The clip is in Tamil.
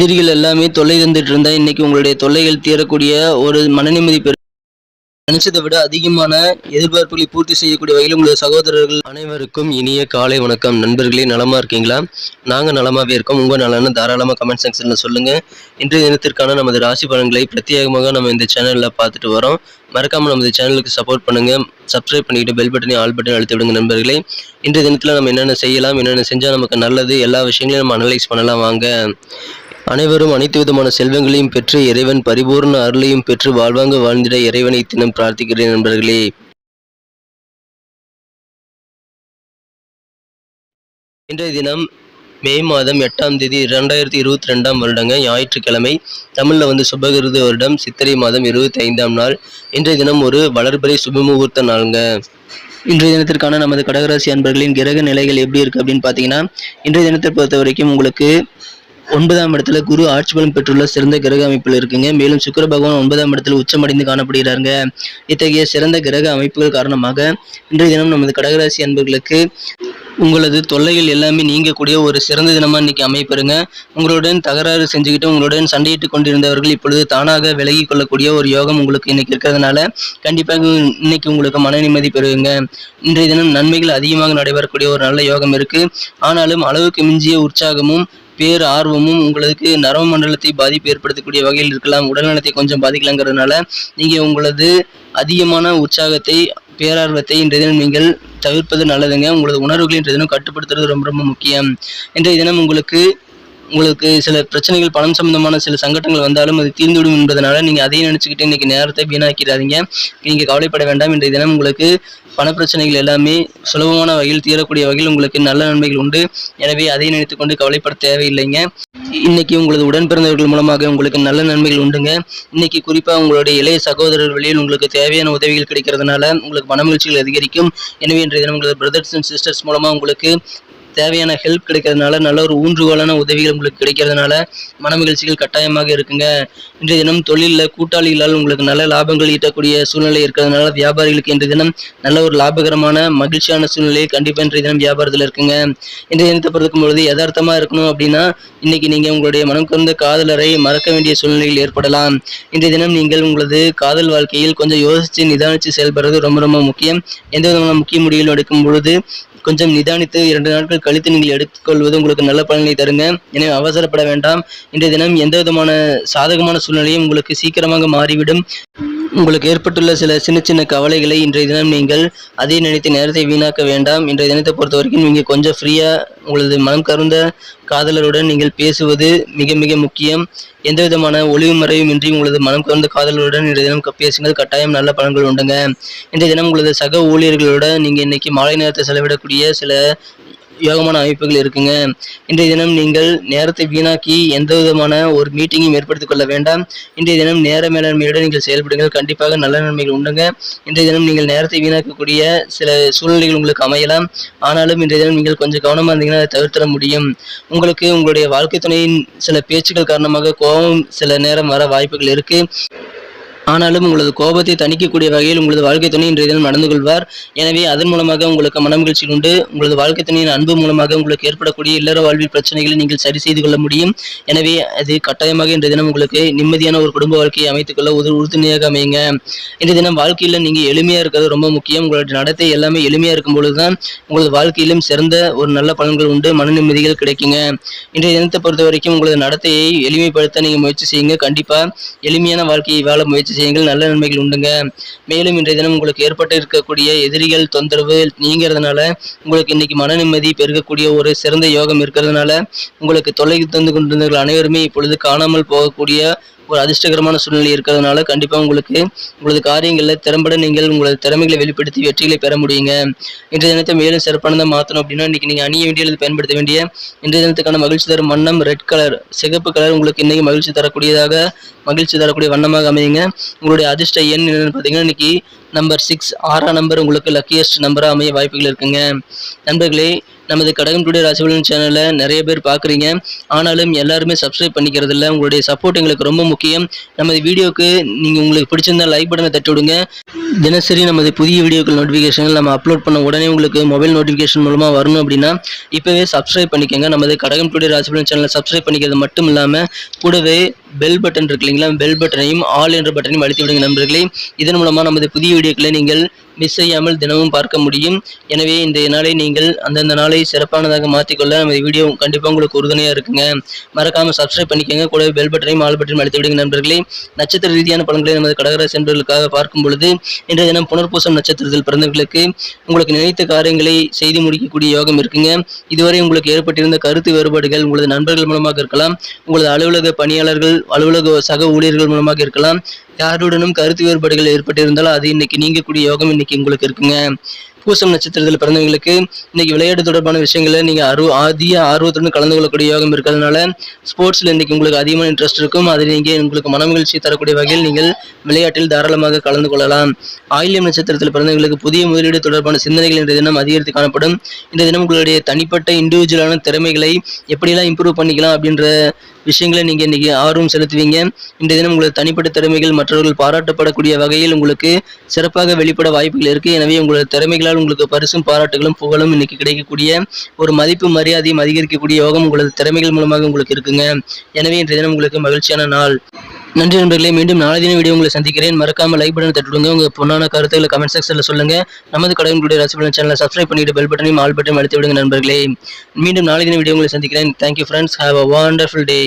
எதிரிகள் எல்லாமே தொல்லை தந்துட்டு இருந்தா இன்னைக்கு உங்களுடைய தொல்லைகள் தீரக்கூடிய ஒரு மனநிம்மதி நினைச்சதை விட அதிகமான எதிர்பார்ப்புகளை பூர்த்தி செய்யக்கூடிய வகையில் உங்களது சகோதரர்கள் அனைவருக்கும் இனிய காலை வணக்கம். நண்பர்களே, நலமா இருக்கீங்களா? நாங்க நலமாவே இருக்கோம். உங்க நலன்னு தாராளமா கமெண்ட் செக்ஷன்ல சொல்லுங்க. இன்றைய தினத்திற்கான நமது ராசி பலன்களை பிரத்யேகமாக நம்ம இந்த சேனல்ல பார்த்துட்டு வரோம். மறக்காம நமது சேனலுக்கு சப்போர்ட் பண்ணுங்க. சப்ஸ்கிரைப் பண்ணிட்டு பெல் பட்டனையும் ஆல் பட்டனையும் அழுத்தி விடுங்க நண்பர்களே. இன்றைய தினத்துல நம்ம என்னென்ன செய்யலாம், என்னென்ன செஞ்சா நமக்கு நல்லது, எல்லா விஷயங்களையும் நம்ம அனலைஸ் பண்ணலாம் வாங்க. அனைவரும் அனைத்து விதமான செல்வங்களையும் பெற்று இறைவன் பரிபூர்ண அருளையும் பெற்று வாழ்வாங்க வாழ்ந்திட இறைவனை தினம் பிரார்த்திக்கிறேன் நண்பர்களே. இன்றைய தினம் மே மாதம் 8ஆம் தேதி 2022ஆம் வருடங்க, ஞாயிற்றுக்கிழமை. தமிழ்ல சுபகிருது வருடம் சித்திரை மாதம் 25ஆம் நாள். இன்றைய தினம் ஒரு வளர்பிறை சுபமுகூர்த்த நாளுங்க. இன்றைய தினத்திற்கான நமது கடகராசி அன்பர்களின் கிரக நிலைகள் எப்படி இருக்கு அப்படின்னு பாத்தீங்கன்னா, இன்றைய தினத்தை பொறுத்த வரைக்கும் உங்களுக்கு 9ஆம் இடத்துல குரு ஆட்சி பலம் பெற்றுள்ள சிறந்த கிரக அமைப்பில் இருக்குங்க. மேலும் சுக்கிர பகவான் 9ஆம் இடத்துல உச்சமடைந்து காணப்படுகிறாங்க. இத்தகைய சிறந்த கிரக அமைப்புகள் காரணமாக இன்றைய தினம் நமது கடகராசி அன்பர்களுக்கு உங்களது தொல்லைகள் எல்லாமே நீங்கக்கூடிய ஒரு சிறந்த தினமா இன்னைக்கு அமைப்பெறுங்க. உங்களுடன் தகராறு செஞ்சுக்கிட்டு உங்களுடன் சண்டையிட்டு கொண்டிருந்தவர்கள் இப்பொழுது தானாக விலகி கொள்ளக்கூடிய ஒரு யோகம் உங்களுக்கு இன்னைக்கு இருக்கிறதுனால கண்டிப்பாக இன்னைக்கு உங்களுக்கு மன நிம்மதி பெறுவீங்க. இன்றைய தினம் நன்மைகள் அதிகமாக நடைபெறக்கூடிய ஒரு நல்ல யோகம் இருக்கு. ஆனாலும் அளவுக்கு மிஞ்சிய உற்சாகமும் பேர் ஆர்வமும் உங்களுக்கு நரம்பு மண்டலத்தை பாதிப்பு ஏற்படுத்தக்கூடிய வகையில் இருக்கலாம். உடல்நலத்தை கொஞ்சம் பாதிக்கலாங்கிறதுனால நீங்க உங்களது அதிகமான உற்சாகத்தை பேரார்வத்தை இன்றைய தினம் நீங்கள் தவிர்ப்பது நல்லதுங்க. உங்களது உணர்வுகளை இன்றைய தினம் கட்டுப்படுத்துறது ரொம்ப ரொம்ப முக்கியம். இன்றைய தினம் உங்களுக்கு சில பிரச்சனைகள், பணம் சம்பந்தமான சில சங்கடங்கள் வந்தாலும் அது தீர்ந்துவிடும் என்பதனால நீங்க அதையும் நினைச்சுக்கிட்டு இன்னைக்கு நேரத்தை வீணாக்கிறாதீங்க. நீங்க கவலைப்பட வேண்டாம். இன்றைய தினம் உங்களுக்கு பண பிரச்சனைகள் எல்லாமே சுலபமான வகையில் தீரக்கூடிய வகையில் உங்களுக்கு நல்ல நன்மைகள் உண்டு. எனவே அதை நினைத்துக் கொண்டு கவலைப்பட தேவையில்லைங்க. இன்னைக்கு உங்களது உடன் பிறந்தவர்கள் மூலமாக உங்களுக்கு நல்ல நன்மைகள் உண்டுங்க. இன்னைக்கு குறிப்பா உங்களுடைய இளைய சகோதரர் வழியில் உங்களுக்கு தேவையான உதவிகள் கிடைக்கிறதுனால உங்களுக்கு மன மகிழ்ச்சிகள் அதிகரிக்கும். எனவே இன்றைய தினம் உங்களது பிரதர்ஸ் அண்ட் சிஸ்டர்ஸ் மூலமா உங்களுக்கு தேவையான ஹெல்ப் கிடைக்கிறதுனால நல்ல ஒரு ஊன்றுகோலான உதவிகள் உங்களுக்கு கிடைக்கிறதுனால மன மகிழ்ச்சிகள் கட்டாயமாக இருக்குங்க. இன்றைய தினம் தொழிலில் கூட்டாளிகளால் உங்களுக்கு நல்ல லாபங்கள் ஈட்டக்கூடிய சூழ்நிலை இருக்கிறதுனால வியாபாரிகளுக்கு இன்றைய தினம் நல்ல ஒரு லாபகரமான மகிழ்ச்சியான சூழ்நிலை கண்டிப்பாக இன்றைய தினம் வியாபாரத்தில் இருக்குங்க. இன்றைய தினத்தை பொறுக்கும் பொழுது யதார்த்தமா இருக்கணும் அப்படின்னா இன்னைக்கு நீங்க உங்களுடைய மனம் கலந்த காதலரை மறக்க வேண்டிய சூழ்நிலைகள் ஏற்படலாம். இன்றைய தினம் நீங்கள் உங்களது காதல் வாழ்க்கையில் கொஞ்சம் யோசித்து நிதானித்து செயல்படுறது ரொம்ப ரொம்ப முக்கியம். எந்த விதமான முக்கிய முடிவுகள் எடுக்கும் பொழுது கொஞ்சம் நிதானித்து 2 நாட்கள் கழித்து நீங்கள் எடுத்துக்கொள்வது உங்களுக்கு நல்ல பலனை தருங்க. எனவே அவசரப்பட வேண்டாம். இன்றைய தினம் எந்த விதமான சாதகமான சூழ்நிலையும் உங்களுக்கு சீக்கிரமாக மாறிவிடும். உங்களுக்கு ஏற்பட்டுள்ள சில சின்ன சின்ன கவலைகளை இன்றைய தினம் நீங்கள் அதை நினைத்து நேரத்தை வீணாக்க வேண்டாம். இன்றைய தினத்தை பொறுத்த வரைக்கும் நீங்கள் கொஞ்சம் ஃப்ரீயா உங்களது மனம் கருந்த காதலருடன் நீங்கள் பேசுவது மிக மிக முக்கியம். எந்த விதமான ஒளிவு மறைவும் இன்றி உங்களது மனம் கவர்ந்த காதலருடன் இன்றைய தினம் பேசுங்கள். கட்டாயம் நல்ல பலன்கள் உண்டுங்க. இன்றைய தினம் உங்களது சக ஊழியர்களோட நீங்க இன்னைக்கு மாலை நேரத்தை செலவிடக்கூடிய சில யோகமான அமைப்புகள் இருக்குங்க. இன்றைய தினம் நீங்கள் நேரத்தை வீணாக்கி எந்த விதமான ஒரு மீட்டிங்கையும் ஏற்படுத்திக் கொள்ள வேண்டாம். இன்றைய தினம் நேர மேலாண்மையுடன் நீங்கள் செயல்படுங்கள். கண்டிப்பாக நல்ல நன்மைகள் உண்டுங்க. இன்றைய தினம் நீங்கள் நேரத்தை வீணாக்கக்கூடிய சில சூழ்நிலைகள் உங்களுக்கு அமையலாம். ஆனாலும் இன்றைய தினம் நீங்கள் கொஞ்சம் கவனமா இருந்தீங்கன்னா அதை தவிர்த்திட முடியும். உங்களுக்கு உங்களுடைய வாழ்க்கை துணையின் சில பேச்சுக்கள் காரணமாக கோபம் சில நேரம் வர வாய்ப்புகள் இருக்கு. ஆனாலும் உங்களது கோபத்தை தணிக்கக்கூடிய வகையில் உங்களது வாழ்க்கை துணை இன்றைய தினம் நடந்து கொள்வார். எனவே அதன் மூலமாக உங்களுக்கு மனமகிழ்ச்சி உண்டு. உங்களது வாழ்க்கை துணையின் அன்பு மூலமாக உங்களுக்கு ஏற்படக்கூடிய இல்லற வாழ்வில் பிரச்சனைகளை நீங்கள் சரி செய்து கொள்ள முடியும். எனவே அது கட்டாயமாக இன்றைய தினம் உங்களுக்கு நிம்மதியான ஒரு குடும்ப வாழ்க்கையை அமைத்துக் கொள்ள உறுதுணையாக அமையுங்க. இன்றைய தினம் வாழ்க்கையில் நீங்க எளிமையா இருக்கிறது ரொம்ப முக்கியம். உங்களுடைய நடத்தை எல்லாமே எளிமையா இருக்கும் பொழுதுதான் உங்களது வாழ்க்கையிலும் சிறந்த ஒரு நல்ல பலன்கள் உண்டு, மன நிம்மதிகள் கிடைக்குங்க. இன்றைய தினத்தை பொறுத்த வரைக்கும் உங்களது நடத்தையை எளிமைப்படுத்த நீங்க முயற்சி செய்யுங்க. கண்டிப்பா எளிமையான வாழ்க்கையை வாழ முயற்சி செய்யுங்கள். நல்ல நன்மைகள் உண்டுங்க. மேலும் இன்றைய தினம் உங்களுக்கு ஏற்பட்டு இருக்கக்கூடிய எதிரிகள் தொந்தரவு நீங்கிறதுனால உங்களுக்கு இன்னைக்கு மன நிம்மதி பெருகக்கூடிய ஒரு சிறந்த யோகம் இருக்கிறதுனால உங்களுக்கு தொல்லை தந்து கொண்டிருந்தவர்கள் அனைவருமே இப்பொழுது காணாமல் போகக்கூடிய ஒரு அதிர்ஷ்டகரமான சூழ்நிலை இருக்கிறதுனால கண்டிப்பா உங்களுக்கு உங்களது காரியங்களில் திறம்பட நீங்கள் உங்களது திறமைகளை வெளிப்படுத்தி வெற்றிகளை பெற முடியுங்க. இன்றைய தினத்தை மேலும் சிறப்பானதாக மாற்றணும் அப்படின்னா இன்னைக்கு நீங்க அணிய வேண்டிய பயன்படுத்த வேண்டிய இன்றைய தினத்துக்கான மகிழ்ச்சி தரும் வண்ணம் ரெட் கலர், சிகப்பு கலர் உங்களுக்கு இன்னைக்கு மகிழ்ச்சி தரக்கூடிய வண்ணமாக அமையுங்க. உங்களுடைய அதிர்ஷ்ட எண் என்னன்னு பார்த்தீங்கன்னா இன்னைக்கு நம்பர் 6 6ஆம் நம்பர் உங்களுக்கு லக்கியஸ்ட் நம்பரா அமைய வாய்ப்புகள் இருக்குங்க. நண்பர்களே, நமது கடகம் டுடே ராசி பலன் சேனலை நிறைய பேர் பார்க்குறீங்க. ஆனாலும் எல்லாருமே சப்ஸ்கிரைப் பண்ணிக்கிறது இல்லை. உங்களுடைய சப்போர்ட் எங்களுக்கு ரொம்ப முக்கியம். நமது வீடியோக்கு உங்களுக்கு பிடிச்சிருந்தா லைக் பட்டனை தட்டி விடுங்க. தினசரி நமது புதிய வீடியோக்கள் நோட்டிஃபிகேஷன்கள் நம்ம அப்லோட் பண்ண உடனே உங்களுக்கு மொபைல் நோட்டிஃபிகேஷன் மூலமாக வரணும் அப்படின்னா இப்போவே சப்ஸ்கிரைப் பண்ணிக்கோங்க. நமது கடகம் டுடே ராசி பலன் சேனலை சப்ஸ்கிரைப் பண்ணிக்கிறது மட்டும் இல்லாமல் கூடவே பெல் பட்டன் இருக்கு இல்லைங்களா, பெல் பட்டனையும் ஆல் என்ற பட்டனையும் அழுத்தி விடுங்க நண்பர்களே. இதன் மூலமாக நமது புதிய வீடியோக்களை நீங்கள் மிஸ் செய்யாமல் தினமும் பார்க்க முடியும். எனவே இந்த நாளை நீங்கள் அந்தந்த நாளை சிறப்பானதாக மாற்றிக்கொள்ள நமது வீடியோ கண்டிப்பாக உங்களுக்கு உறுதுணையாக இருக்குங்க. மறக்காமல் சப்ஸ்கிரைப் பண்ணிக்கோங்க. கூடவே பெல் பட்டனையும் ஆல் பட்டனையும் அழுத்தி விடுங்க நண்பர்களே. நட்சத்திர ரீதியான பலன்களை நமது கடகராசி என்பவர்களுக்காக பார்க்கும் பொழுது இன்றைய தினம் புனர்பூசம் நட்சத்திரத்தில் பிறந்தவர்களுக்கு உங்களுக்கு நினைத்த காரியங்களை செய்து முடிக்கக்கூடிய யோகம் இருக்குங்க. இதுவரை உங்களுக்கு ஏற்பட்டிருந்த கருத்து வேறுபாடுகள் உங்களது நண்பர்கள் மூலமாக இருக்கலாம், உங்களது அலுவலக பணியாளர்கள், அலுவலக சக ஊழியர்கள் மூலமாக இருக்கலாம். யாருடனும் கருத்து வேறுபாடுகள் ஏற்பட்டிருந்தாலும் அது இன்னைக்கு நீங்கக்கூடிய யோகம் இன்னைக்கு உங்களுக்கு இருக்குங்க. பூசம் நட்சத்திரத்தில் பிறந்தவங்களுக்கு இன்னைக்கு விளையாட்டு தொடர்பான விஷயங்களை நீங்க அதிக ஆர்வத்துடன் கலந்து கொள்ளக்கூடிய யோகம் இருக்கிறதுனால ஸ்போர்ட்ஸ்ல இன்னைக்கு உங்களுக்கு அதிகமான இன்ட்ரெஸ்ட் இருக்கும். அதில் நீங்க உங்களுக்கு மனமகிழ்ச்சி தரக்கூடிய வகையில் நீங்கள் விளையாட்டில் தாராளமாக கலந்து கொள்ளலாம். ஆயில்யம் நட்சத்திரத்தில் பிறந்தவங்களுக்கு புதிய முதலீடு தொடர்பான சிந்தனைகள் இன்றைய தினம் அதிகரித்து காணப்படும். இந்த தினம் உங்களுடைய தனிப்பட்ட இண்டிவிஜுவலான திறமைகளை எப்படியெல்லாம் இம்ப்ரூவ் பண்ணிக்கலாம் அப்படின்ற விஷயங்களை நீங்க இன்னைக்கு ஆர்வம் செலுத்துவீங்க. இன்றைய தினம் உங்களது தனிப்பட்ட திறமைகள் மற்றவர்கள் பாராட்டப்படக்கூடிய வகையில் உங்களுக்கு சிறப்பாக வெளிப்பட வாய்ப்புகள் இருக்கு. எனவே உங்களது திறமைகளால் உங்களுக்கு பரிசும் பாராட்டுகளும் புகழும் இன்னைக்கு கிடைக்கக்கூடிய ஒரு மதிப்பு மரியாதையும் அதிகரிக்கக்கூடிய யோகம் உங்களது திறமைகள் மூலமாக உங்களுக்கு இருக்குங்க. எனவே இன்றைய தினம் உங்களுக்கு மகிழ்ச்சியான நாள். நன்றி நண்பர்களே. மீண்டும் நாளை தின வீடியோ உங்களை சந்திக்கிறேன். மறக்காம லைக் பட்டன் தட்டுடுங்க. உங்க பொண்ணான கருத்துக்களை கமெண்ட் செக்ஷன்ல சொல்லுங்க. நமது கடகம் டுடே ராசி பலன் சேனலை சப்ஸ்கிரைப் பண்ணிட்டு பெல் பட்டனையும் ஆல் பட்டனையும் அழுத்தி விடுங்க நண்பர்களே. மீண்டும் நாளை தின வீடியோ உங்களை சந்திக்கிறேன். Thank you friends. Have a wonderful day.